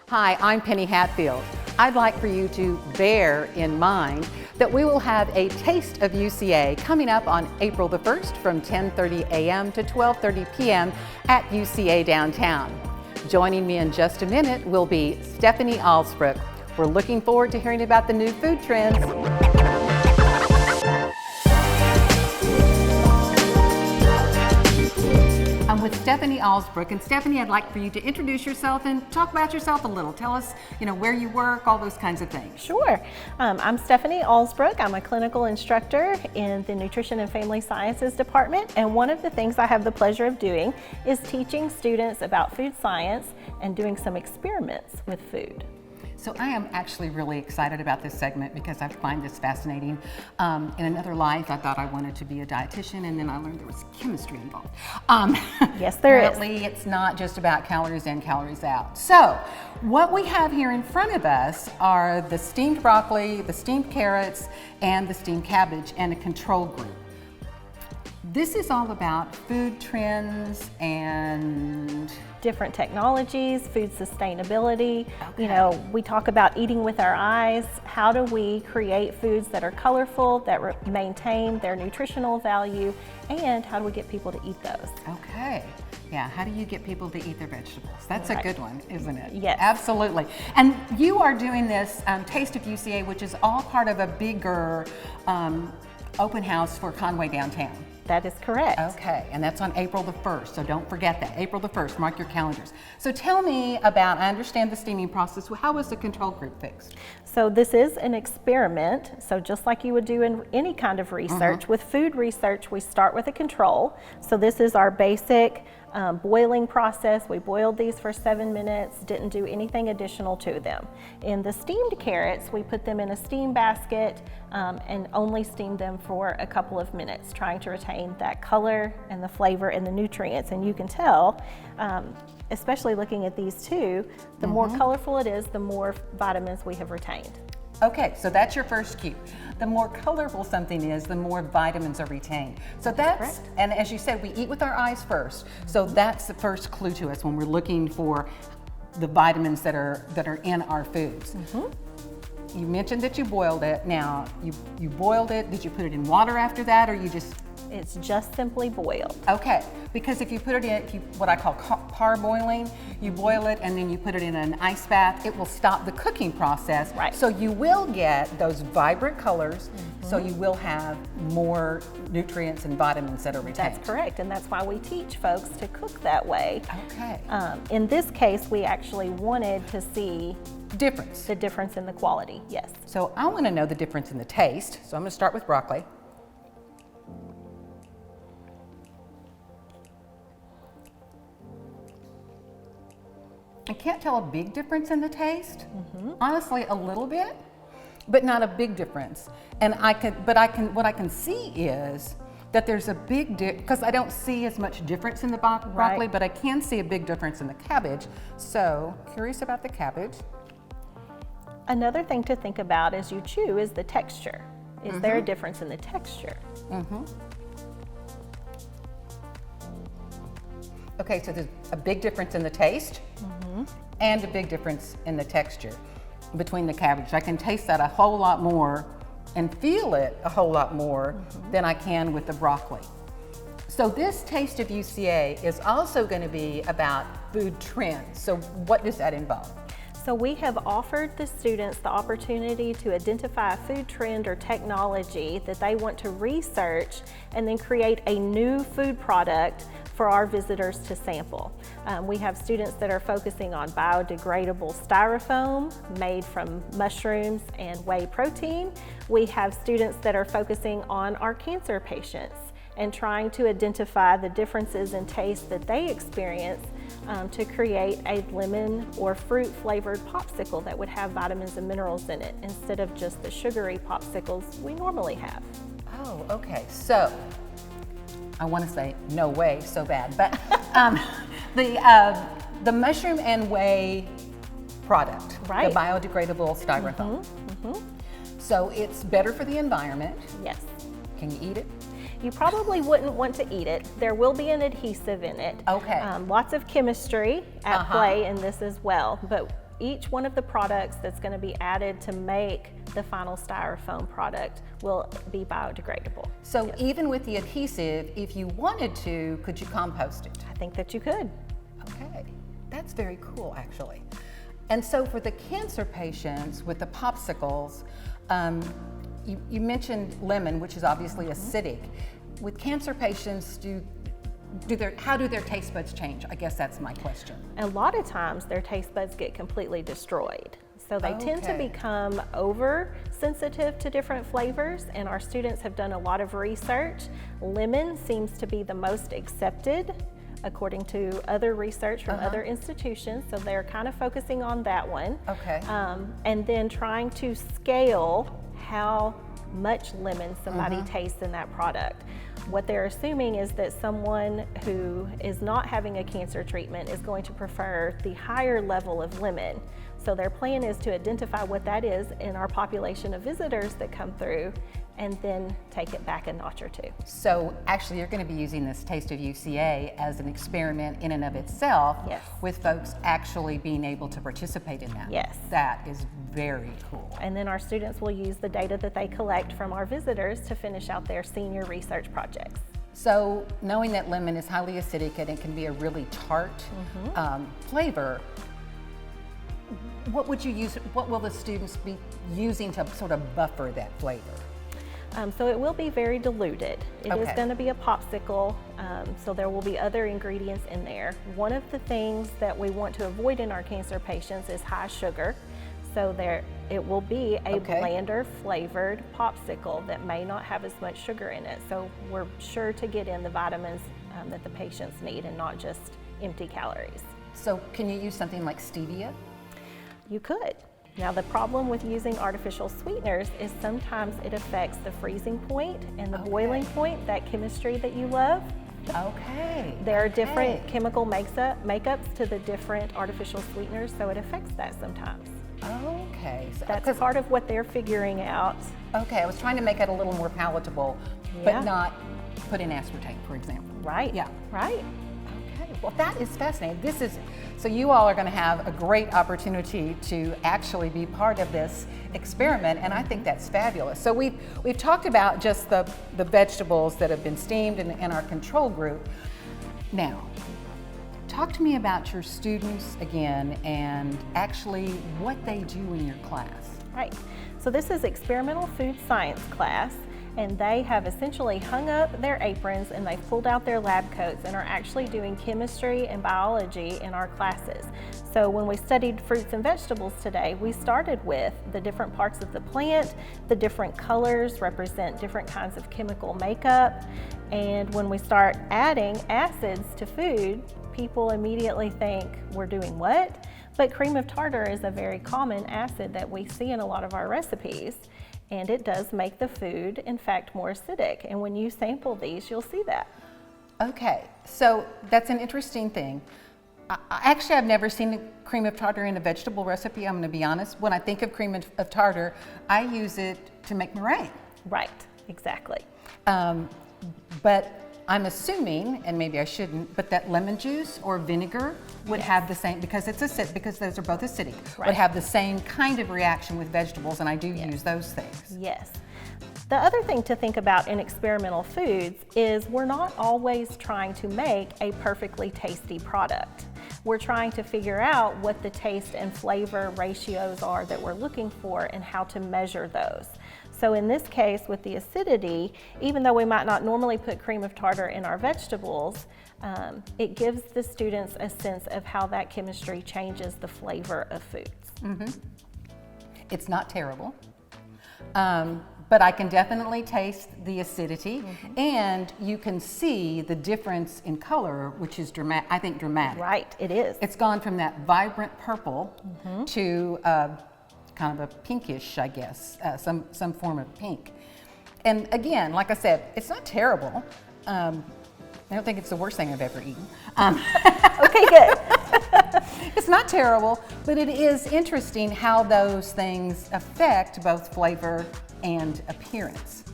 Hi, I'm Penny Hatfield. I'd like for you to bear in mind that we will have a Taste of UCA coming up on April the 1st from 10:30 a.m. to 12:30 p.m. at UCA downtown. Joining me in just a minute will be Stephanie Alsbrook. We're looking forward to hearing about the new food trends. I'm with Stephanie Alsbrook, and Stephanie, I'd like for you to introduce yourself and talk about yourself a little. Tell us, where you work, all those kinds of things. Sure. I'm Stephanie Alsbrook. I'm a clinical instructor in the Nutrition and Family Sciences department, and one of the things I have the pleasure of doing is teaching students about food science and doing some experiments with food. So I am actually really excited about this segment because I find this fascinating. In another life, I thought I wanted to be a dietitian, and then I learned there was chemistry involved. Yes, there is. Apparently, it's not just about calories in, calories out. So what we have here in front of us are the steamed broccoli, the steamed carrots, and the steamed cabbage, and a control group. This is all about food trends and different technologies, food sustainability. Okay. We talk about eating with our eyes. How do we create foods that are colorful, that maintain their nutritional value, and how do we get people to eat those? Okay. Yeah, how do you get people to eat their vegetables? That's Right. a good one, isn't it? Yes. Absolutely. And you are doing this Taste of UCA, which is all part of a bigger open house for Conway downtown. That is correct. Okay, and that's on April the 1st, so don't forget that. April the 1st, mark your calendars. So tell me about, I understand the steaming process, how was the control group fixed? So this is an experiment. So just like you would do in any kind of research, with food research, we start with a control. So this is our basic boiling process. We boiled these for 7 minutes, didn't do anything additional to them. In the steamed carrots, we put them in a steam basket and only steamed them for a couple of minutes, trying to retain that color and the flavor and the nutrients. And you can tell, especially looking at these two, the more colorful it is, the more vitamins we have retained. Okay, so that's your first cue. The more colorful something is, the more vitamins are retained. So that's and as you said, we eat with our eyes first. So that's the first clue to us when we're looking for the vitamins that are in our foods. You mentioned that you boiled it. Now, you boiled it. Did you put it in water after that, or you just? It's just simply boiled. Okay, because if you put it in what I call parboiling, you boil it and then you put it in an ice bath, it will stop the cooking process. Right. So you will get those vibrant colors, so you will have more nutrients and vitamins that are retained. That's correct, and that's why we teach folks to cook that way. Okay. In this case, we actually wanted to see Difference. the difference in the quality, yes. So I want to know the difference in the taste. So I'm going to start with broccoli. I can't tell a big difference in the taste. Honestly, a little bit, but not a big difference. And what I can see is that there's a big because I don't see as much difference in the broccoli, but I can see a big difference in the cabbage. So curious about the cabbage. Another thing to think about as you chew is the texture. Is there a difference in the texture? Okay, so there's a big difference in the taste and a big difference in the texture between the cabbage. I can taste that a whole lot more and feel it a whole lot more than I can with the broccoli. So this Taste of UCA is also going to be about food trends. So what does that involve? So we have offered the students the opportunity to identify a food trend or technology that they want to research and then create a new food product for our visitors to sample. We have students that are focusing on biodegradable styrofoam made from mushrooms and whey protein. We have students that are focusing on our cancer patients and trying to identify the differences in taste that they experience to create a lemon or fruit flavored popsicle that would have vitamins and minerals in it instead of just the sugary popsicles we normally have. Oh, okay. So I want to say no way so bad, but the mushroom and whey product, the biodegradable styrofoam. So it's better for the environment. Yes. Can you eat it? You probably wouldn't want to eat it. There will be an adhesive in it. Okay. Lots of chemistry at play in this as well. But each one of the products that's going to be added to make the final styrofoam product will be biodegradable. So even with the adhesive, if you wanted to, could you compost it? I think that you could. Okay, that's very cool actually. And so for the cancer patients with the popsicles, you mentioned lemon, which is obviously acidic. With cancer patients, how do their taste buds change? I guess that's my question. A lot of times their taste buds get completely destroyed. So they tend to become oversensitive to different flavors, and our students have done a lot of research. Lemon seems to be the most accepted according to other research from other institutions, so they're kind of focusing on that one. Okay. And then trying to scale how much lemon somebody tastes in that product. What they're assuming is that someone who is not having a cancer treatment is going to prefer the higher level of lemon. So their plan is to identify what that is in our population of visitors that come through and then take it back a notch or two. So actually you're going to be using this Taste of UCA as an experiment in and of itself, with folks actually being able to participate in that. Yes. That is very cool. And then our students will use the data that they collect from our visitors to finish out their senior research projects. So knowing that lemon is highly acidic and it can be a really tart flavor, what would you use? What will the students be using to sort of buffer that flavor? So it will be very diluted. It is going to be a popsicle, so there will be other ingredients in there. One of the things that we want to avoid in our cancer patients is high sugar. So it will be a blander flavored popsicle that may not have as much sugar in it. So we're sure to get in the vitamins that the patients need and not just empty calories. So can you use something like stevia? You could. Now the problem with using artificial sweeteners is sometimes it affects the freezing point and the boiling point, that chemistry that you love. Okay. There are different chemical makeups to the different artificial sweeteners, so it affects that sometimes. Okay. So, that's part of what they're figuring out. Okay, I was trying to make it a little more palatable, but not put in aspartame, for example. Right. Yeah. Right. Okay. Well, that is fascinating. So you all are going to have a great opportunity to actually be part of this experiment, and I think that's fabulous. So we've talked about just the vegetables that have been steamed in our control group. Now, talk to me about your students again and actually what they do in your class. Right. So this is experimental food science class, and they have essentially hung up their aprons and they've pulled out their lab coats and are actually doing chemistry and biology in our classes. So when we studied fruits and vegetables today, we started with the different parts of the plant. The different colors represent different kinds of chemical makeup. And when we start adding acids to food, people immediately think we're doing what? But cream of tartar is a very common acid that we see in a lot of our recipes. And it does make the food, in fact, more acidic. And when you sample these, you'll see that. Okay, so that's an interesting thing. Actually, I've never seen cream of tartar in a vegetable recipe, I'm going to be honest. When I think of cream of tartar, I use it to make meringue. Right, exactly. But I'm assuming, and maybe I shouldn't, but that lemon juice or vinegar would have the same, because those are both acidic, would have the same kind of reaction with vegetables, and I do use those things. Yes. The other thing to think about in experimental foods is we're not always trying to make a perfectly tasty product. We're trying to figure out what the taste and flavor ratios are that we're looking for and how to measure those. So in this case, with the acidity, even though we might not normally put cream of tartar in our vegetables, it gives the students a sense of how that chemistry changes the flavor of foods. It's not terrible, but I can definitely taste the acidity, and you can see the difference in color, which is dramatic. I think dramatic. Right, it is. It's gone from that vibrant purple to kind of a pinkish, I guess, some form of pink. And again, like I said, it's not terrible. I don't think it's the worst thing I've ever eaten. Okay, good. It's not terrible, but it is interesting how those things affect both flavor and appearance.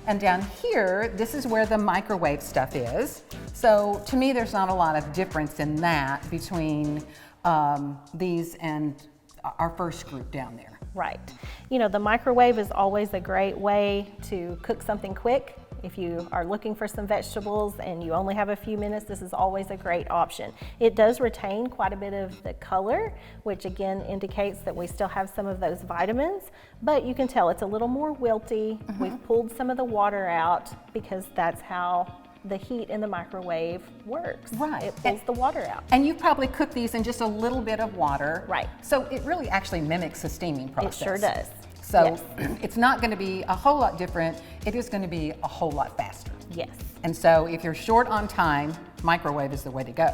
And down here, this is where the microwave stuff is. So to me, there's not a lot of difference in that between these and our first group down there. Right. You know, the microwave is always a great way to cook something quick. If you are looking for some vegetables and you only have a few minutes, this is always a great option. It does retain quite a bit of the color, which again indicates that we still have some of those vitamins, but you can tell it's a little more wilty. We've pulled some of the water out because that's how the heat in the microwave works. Right. It pulls the water out. And you probably cook these in just a little bit of water. Right. So it really actually mimics the steaming process. It sure does. So it's not going to be a whole lot different. It is going to be a whole lot faster. Yes. And so if you're short on time, microwave is the way to go.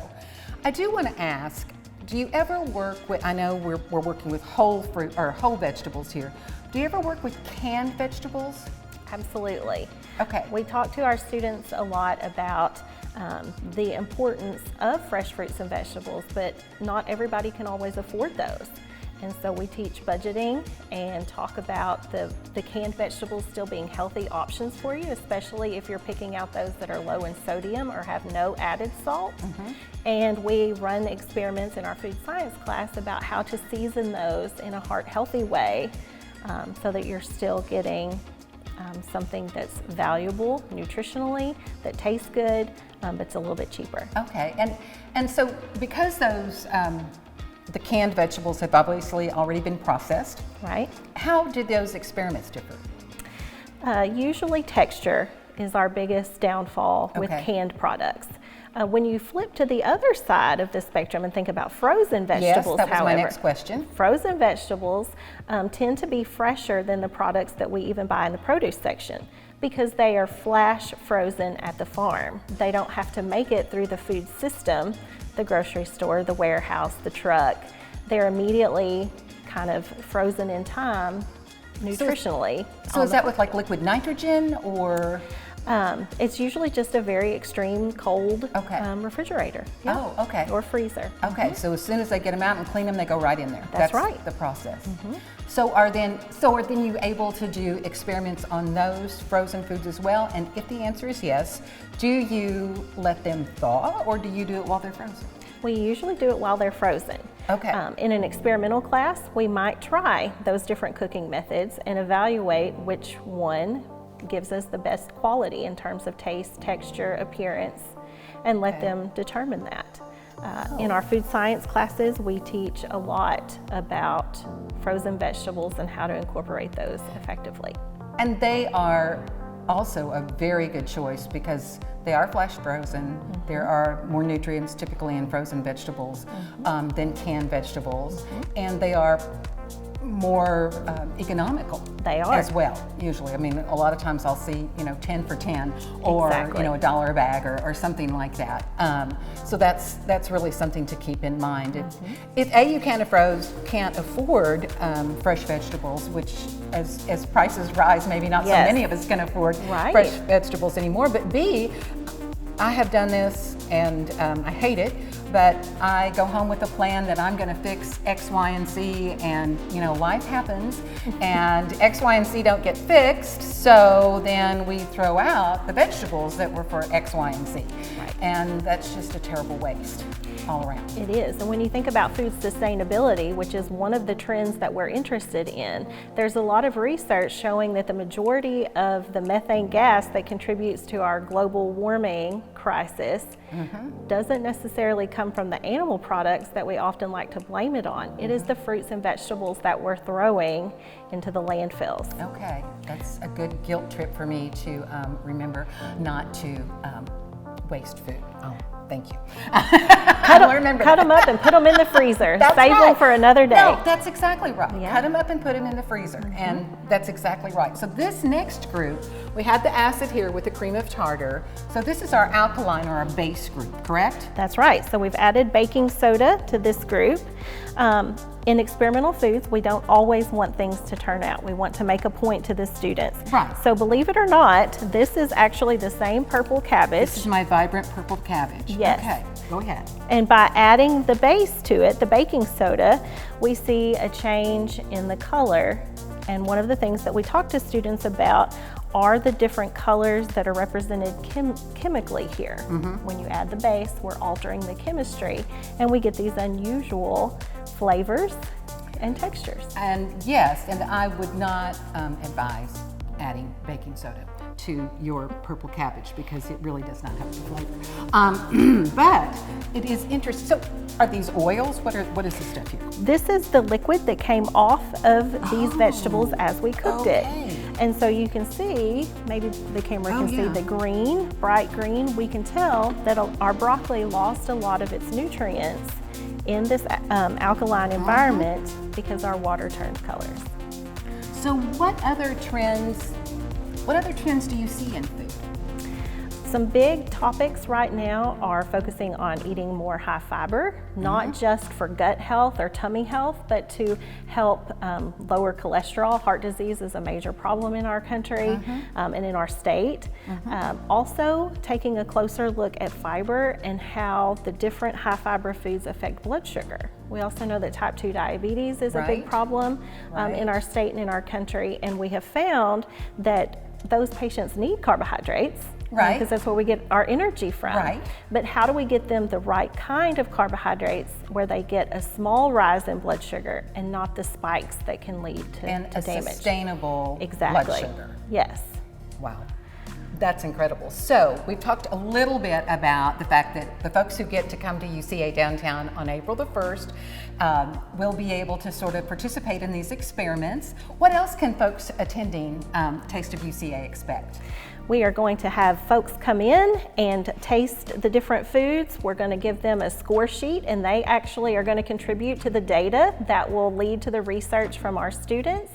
I do want to ask, do you ever work with, I know we're working with whole fruit or whole vegetables here. Do you ever work with canned vegetables? Absolutely. Okay. We talk to our students a lot about the importance of fresh fruits and vegetables, but not everybody can always afford those. And so we teach budgeting and talk about the canned vegetables still being healthy options for you, especially if you're picking out those that are low in sodium or have no added salt. And we run experiments in our food science class about how to season those in a heart-healthy way so that you're still getting something that's valuable nutritionally, that tastes good, but it's a little bit cheaper. Okay, and so because those the canned vegetables have obviously already been processed, Right. how did those experiments differ? Usually texture is our biggest downfall with Okay. canned products. When you flip to the other side of the spectrum and think about frozen vegetables, Yes, that was however, my next question. frozen vegetables tend to be fresher than the products that we even buy in the produce section because they are flash frozen at the farm. They don't have to make it through the food system, the grocery store, the warehouse, the truck. They're immediately kind of frozen in time nutritionally. So is that with like liquid nitrogen or? It's usually just a very extreme cold Okay. refrigerator. Oh, okay. Or freezer. Okay, so as soon as they get them out and clean them, they go right in there. That's right. The process. So are then you able to do experiments on those frozen foods as well? And if the answer is yes, do you let them thaw or do you do it while they're frozen? We usually do it while they're frozen. Okay. In an experimental class, we might try those different cooking methods and evaluate which one gives us the best quality in terms of taste, texture, appearance, and let them determine that. In our food science classes, we teach a lot about frozen vegetables and how to incorporate those effectively. And they are also a very good choice because they are flash frozen. There are more nutrients typically in frozen vegetables than canned vegetables, and they are more economical. They are. As well, usually. I mean, a lot of times I'll see, 10 for 10 or, Exactly. $1 a bag or something like that. So that's really something to keep in mind. If you can't afford fresh vegetables, which as prices rise, maybe not so Yes. many of us can afford Right. fresh vegetables anymore. But B, I have done this and I hate it, but I go home with a plan that I'm going to fix X, Y, and Z, and life happens, and X, Y, and Z don't get fixed, so then we throw out the vegetables that were for X, Y, and Z, and that's just a terrible waste all around. It is, and when you think about food sustainability, which is one of the trends that we're interested in, there's a lot of research showing that the majority of the methane gas that contributes to our global warming crisis doesn't necessarily come from the animal products that we often like to blame it on. It is the fruits and vegetables that we're throwing into the landfills. Okay, that's a good guilt trip for me to remember not to waste food. Oh, thank you. Cut them up and put them in the freezer. That's Save them right. for another day. No, that's exactly right. Yeah. Cut them up and put them in the freezer, and that's exactly right. So this next group, we had the acid here with the cream of tartar. So this is our alkaline or our base group, correct? That's right. So we've added baking soda to this group. In experimental foods, we don't always want things to turn out. We want to make a point to the students. Right. So believe it or not, this is actually the same purple cabbage. This is my vibrant purple cabbage. Yes. Okay, go ahead. And by adding the base to it, the baking soda, we see a change in the color. And one of the things that we talk to students about are the different colors that are represented chemically here. When you add the base, we're altering the chemistry, and we get these unusual flavors and textures. And yes, and I would not advise adding baking soda to your purple cabbage because it really does not have the flavor. But it is interesting. So are these oils? What is this stuff here? This is the liquid that came off of these vegetables as we cooked it. And so you can see, maybe the camera can see the green, bright green. We can tell that our broccoli lost a lot of its nutrients in this alkaline environment because our water turned colors. So what other trends do you see in food? Some big topics right now are focusing on eating more high fiber, not just for gut health or tummy health, but to help lower cholesterol. Heart disease is a major problem in our country and in our state. Also taking a closer look at fiber and how the different high fiber foods affect blood sugar. We also know that type 2 diabetes is a big problem in our state and in our country, and we have found that those patients need carbohydrates. Because that's where we get our energy from. But how do we get them the right kind of carbohydrates where they get a small rise in blood sugar and not the spikes that can lead to damage? Sustainable blood sugar. Yes. Wow. That's incredible. So we've talked a little bit about the fact that the folks who get to come to UCA downtown on April the 1st will be able to sort of participate in these experiments. What else can folks attending Taste of UCA expect? We are going to have folks come in and taste the different foods. We're going to give them a score sheet, and they actually are going to contribute to the data that will lead to the research from our students.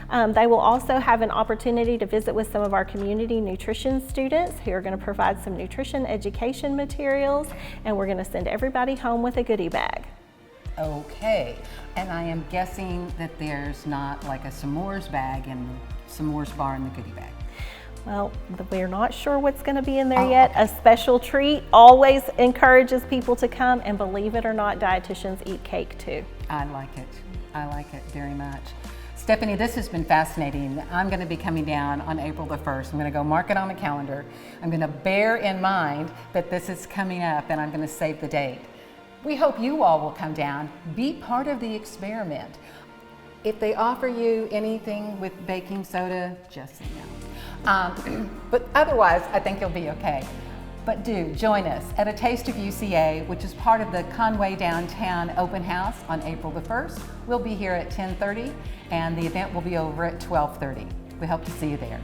They will also have an opportunity to visit with some of our community nutrition students who are going to provide some nutrition education materials, and we're going to send everybody home with a goodie bag. Okay, and I am guessing that there's not like a s'mores bag and s'mores bar in the goodie bag. Well, we're not sure what's going to be in there yet. A special treat always encourages people to come, and believe it or not, dietitians eat cake too. I like it. I like it very much. Stephanie, this has been fascinating. I'm going to be coming down on April the 1st. I'm going to go mark it on the calendar. I'm going to bear in mind that this is coming up, and I'm going to save the date. We hope you all will come down, be part of the experiment. If they offer you anything with baking soda, just say no. But otherwise, I think you'll be okay. But do join us at a Taste of UCA, which is part of the Conway Downtown Open House on April the 1st. We'll be here at 10:30, and the event will be over at 12:30. We hope to see you there.